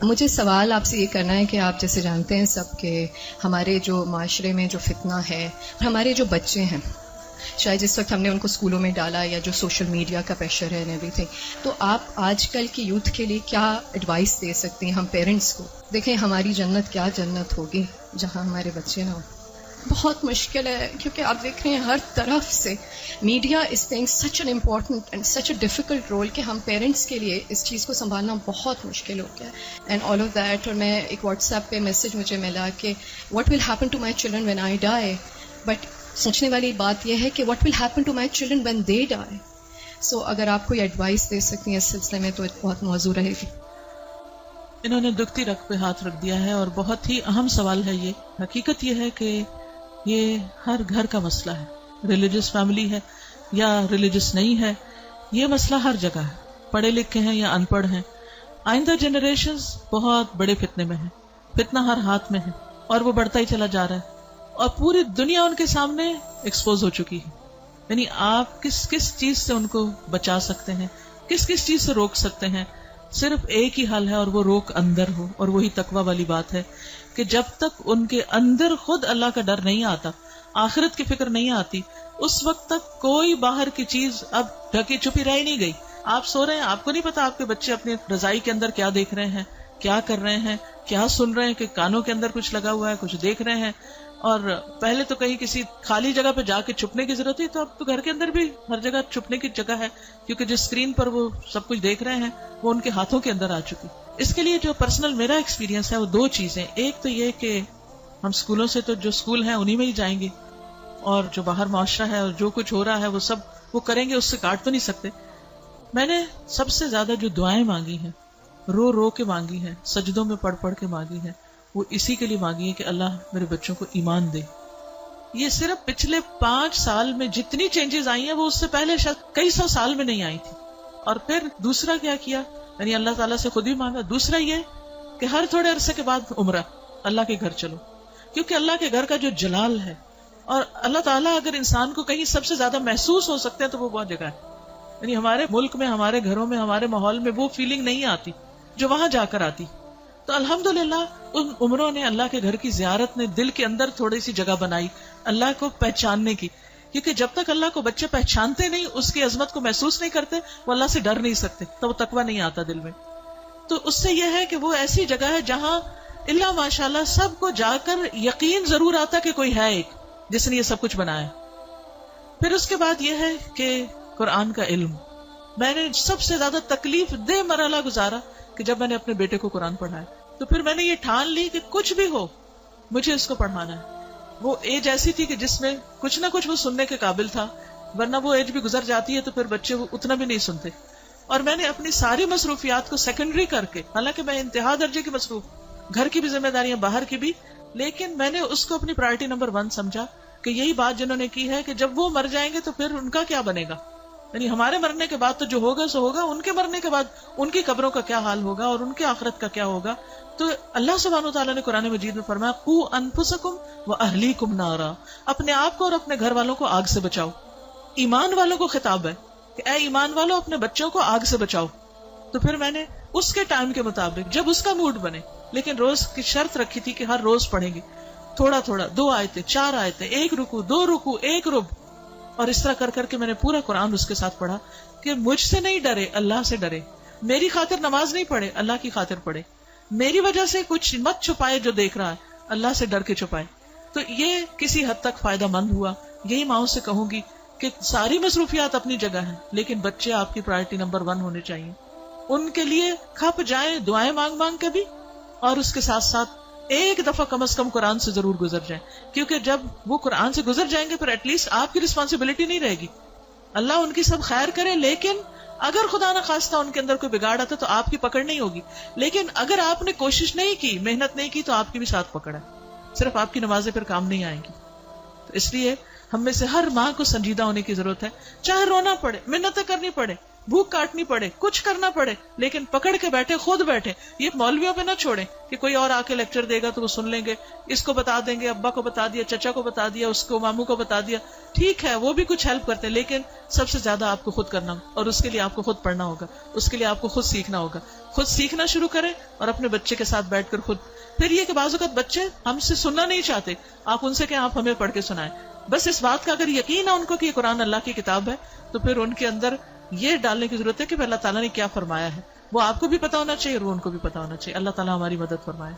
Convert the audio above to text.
مجھے سوال آپ سے یہ کرنا ہے کہ آپ جیسے جانتے ہیں سب کہ ہمارے جو معاشرے میں جو فتنہ ہے، ہمارے جو بچے ہیں، شاید جس وقت ہم نے ان کو اسکولوں میں ڈالا یا جو سوشل میڈیا کا پریشر ہے ایوری تھنگ، تو آپ آج کل کی یوتھ کے لیے کیا ایڈوائس دے سکتے ہیں ہم پیرنٹس کو؟ دیکھیں ہماری جنت کیا جنت ہوگی جہاں ہمارے بچے نہ ہوں. بہت مشکل ہے کیونکہ آپ دیکھ رہے ہیں ہر طرف سے media is playing such an important and such a difficult role کہ ہم پیرنٹس کے لیے اس چیز کو سنبھالنا بہت مشکل ہو گیا ہے. And all of that. اور میں ایک واٹس ایپ پہ میسج مجھے ملا کہ what will happen to my children when I die, but سوچنے والی بات یہ ہے کہ what will happen to my children when they die. So اگر آپ کوئی ایڈوائس دے سکتی ہیں اس سلسلے میں تو بہت موزوں رہے گی. انہوں نے دکھتی رگ پہ ہاتھ رکھ دیا ہے اور بہت ہی اہم سوال ہے یہ. حقیقت یہ ہے کہ یہ ہر گھر کا مسئلہ ہے، ریلیجس فیملی ہے یا ریلیجس نہیں ہے، یہ مسئلہ ہر جگہ ہے، پڑھے لکھے ہیں یا ان پڑھ ہیں. آئندہ جنریشنز بہت بڑے فتنے میں ہیں، فتنہ ہر ہاتھ میں ہے اور وہ بڑھتا ہی چلا جا رہا ہے اور پوری دنیا ان کے سامنے ایکسپوز ہو چکی ہے. یعنی آپ کس کس چیز سے ان کو بچا سکتے ہیں، کس کس چیز سے روک سکتے ہیں؟ صرف ایک ہی حل ہے اور وہ روک اندر ہو، اور وہی تقویٰ والی بات ہے کہ جب تک ان کے اندر خود اللہ کا ڈر نہیں آتا، آخرت کی فکر نہیں آتی، اس وقت تک کوئی باہر کی چیز اب ڈھکی چھپی رہ نہیں گئی. آپ سو رہے ہیں، آپ کو نہیں پتا آپ کے بچے اپنی رضائی کے اندر کیا دیکھ رہے ہیں، کیا کر رہے ہیں، کیا سن رہے ہیں، کہ کانوں کے اندر کچھ لگا ہوا ہے، کچھ دیکھ رہے ہیں. اور پہلے تو کہیں کسی خالی جگہ پہ جا کے چھپنے کی ضرورت تھی، تو اب تو گھر کے اندر بھی ہر جگہ چھپنے کی جگہ ہے، کیونکہ جس اسکرین پر وہ سب کچھ دیکھ رہے ہیں وہ ان کے ہاتھوں کے اندر آ چکی. اس کے لیے جو پرسنل میرا ایکسپیرینس ہے وہ دو چیزیں. ایک تو یہ کہ ہم اسکولوں سے تو جو اسکول ہیں انہی میں ہی جائیں گے، اور جو باہر معاشرہ ہے اور جو کچھ ہو رہا ہے وہ سب وہ کریں گے، اس سے کاٹ تو نہیں سکتے. میں نے سب سے زیادہ جو دعائیں مانگی ہیں، رو رو کے مانگی ہیں، سجدوں میں پڑھ پڑھ کے مانگی ہیں، وہ اسی کے لیے مانگی ہے کہ اللہ میرے بچوں کو ایمان دے. یہ صرف پچھلے 5 سال میں جتنی چینجز آئی ہیں وہ اس سے پہلے شاید کئی 100 سال میں نہیں آئی تھی. اور پھر دوسرا کیا کیا، یعنی اللہ تعالیٰ سے خود ہی مانگا. دوسرا یہ کہ ہر تھوڑے عرصے کے بعد عمرہ، اللہ کے گھر چلو، کیونکہ اللہ کے گھر کا جو جلال ہے، اور اللہ تعالیٰ اگر انسان کو کہیں سب سے زیادہ محسوس ہو سکتے ہیں تو وہ بہت جگہ ہے. یعنی ہمارے ملک میں، ہمارے گھروں میں، ہمارے ماحول میں وہ فیلنگ نہیں آتی جو وہاں جا کر آتی. تو الحمدللہ ان عمروں نے، اللہ کے گھر کی زیارت نے دل کے اندر تھوڑی سی جگہ بنائی اللہ کو پہچاننے کی. کیونکہ جب تک اللہ کو بچے پہچانتے نہیں، اس کی عظمت کو محسوس نہیں کرتے، وہ اللہ سے ڈر نہیں سکتے، تو وہ تقویٰ نہیں آتا دل میں. تو اس سے یہ ہے کہ وہ ایسی جگہ ہے جہاں اللہ ماشاءاللہ سب کو جا کر یقین ضرور آتا کہ کوئی ہے ایک جس نے یہ سب کچھ بنایا. پھر اس کے بعد یہ ہے کہ قرآن کا علم. میں نے سب سے زیادہ تکلیف دہ مرحلہ گزارا کہ جب میں نے اپنے بیٹے کو قرآن پڑھایا، تو پھر میں نے یہ ٹھان لی کہ کچھ بھی ہو مجھے اس کو پڑھانا ہے. وہ ایج ایسی تھی کہ جس میں کچھ نہ کچھ وہ سننے کے قابل تھا، ورنہ وہ ایج بھی گزر جاتی ہے تو پھر بچے وہ اتنا بھی نہیں سنتے. اور میں نے اپنی ساری مصروفیات کو سیکنڈری کر کے، حالانکہ میں انتہا درجے کی مصروف، گھر کی بھی ذمہ داریاں، باہر کی بھی، لیکن میں نے اس کو اپنی پرائرٹی نمبر 1 سمجھا کہ یہی بات جنہوں نے کی ہے کہ جب وہ مر جائیں گے تو پھر ان کا کیا بنے گا. یعنی ہمارے مرنے کے بعد تو جو ہوگا سو ہوگا، ان کے مرنے کے بعد ان کی قبروں کا کیا حال ہوگا اور ان کی آخرت کا کیا ہوگا. تو اللہ سبحانہ وتعالیٰ نے قرآن مجید میں فرمایا قوا انفسکم واہلیکم نارا، اپنے آپ کو اور اپنے گھر والوں کو آگ سے بچاؤ. ایمان والوں کو خطاب ہے کہ اے ایمان والوں اپنے بچوں کو آگ سے بچاؤ. تو پھر میں نے اس کے ٹائم کے مطابق جب اس کا موڈ بنے، لیکن روز کی شرط رکھی تھی کہ ہر روز پڑھیں گے تھوڑا تھوڑا، 2 آیتیں 4 آیتیں، 1 رکوع 2 رکوع 1 رب. اور اس طرح کر کر کے میں نے پورا قرآن اس کے ساتھ پڑھا کہ مجھ سے نہیں ڈرے، اللہ سے ڈرے. میری خاطر نماز نہیں پڑھے، اللہ کی خاطر پڑھے. میری وجہ سے کچھ مت چھپائے جو دیکھ رہا ہے، اللہ سے ڈر کے چھپائے. تو یہ کسی حد تک فائدہ مند ہوا. یہی ماؤں سے کہوں گی کہ ساری مصروفیات اپنی جگہ ہیں، لیکن بچے آپ کی پرائرٹی نمبر 1 ہونے چاہیے. ان کے لیے کھپ جائیں، دعائیں مانگ مانگ کے بھی، اور اس کے ساتھ ساتھ ایک دفعہ کم از کم قرآن سے ضرور گزر جائیں. کیونکہ جب وہ قرآن سے گزر جائیں گے پھر ایٹ لیسٹ آپ کی رسپانسبلٹی نہیں رہے گی. اللہ ان کی سب خیر کرے، لیکن اگر خدا نہ خواستہ ان کے اندر کوئی بگاڑ آتا تو آپ کی پکڑ نہیں ہوگی. لیکن اگر آپ نے کوشش نہیں کی، محنت نہیں کی، تو آپ کی بھی ساتھ پکڑ ہے. صرف آپ کی نمازیں پھر کام نہیں آئیں گی. تو اس لیے ہم میں سے ہر ماں کو سنجیدہ ہونے کی ضرورت ہے. چاہے رونا پڑے، محنتیں کرنی پڑے، بھوک کاٹنی پڑے، کچھ کرنا پڑے، لیکن پکڑ کے بیٹھے، خود بیٹھے. یہ مولویوں پہ نہ چھوڑیں کہ کوئی اور آ کے لیکچر دے گا تو وہ سن لیں گے، اس کو بتا دیں گے، ابا کو بتا دیا، چچا کو بتا دیا، اس کو ماموں کو بتا دیا. ٹھیک ہے وہ بھی کچھ ہیلپ کرتے ہیں، لیکن سب سے زیادہ آپ کو خود کرنا ہوگا، اور اس کے لیے آپ کو خود پڑھنا ہوگا، اس کے لیے آپ کو خود سیکھنا ہوگا. خود سیکھنا شروع کریں اور اپنے بچے کے ساتھ بیٹھ کر خود. پھر یہ کہ بعض اوقات بچے ہم سے سننا نہیں چاہتے، آپ ان سے کہ آپ ہمیں پڑھ کے سنائیں. بس اس بات کا اگر یقین ہے ان کو کہ یہ قرآن اللہ کی کتاب ہے، تو پھر ان کے اندر یہ ڈالنے کی ضرورت ہے کہ اللہ تعالیٰ نے کیا فرمایا ہے. وہ آپ کو بھی پتا ہونا چاہیے اور وہ ان کو بھی پتا ہونا چاہیے. اللہ تعالیٰ ہماری مدد فرمائے.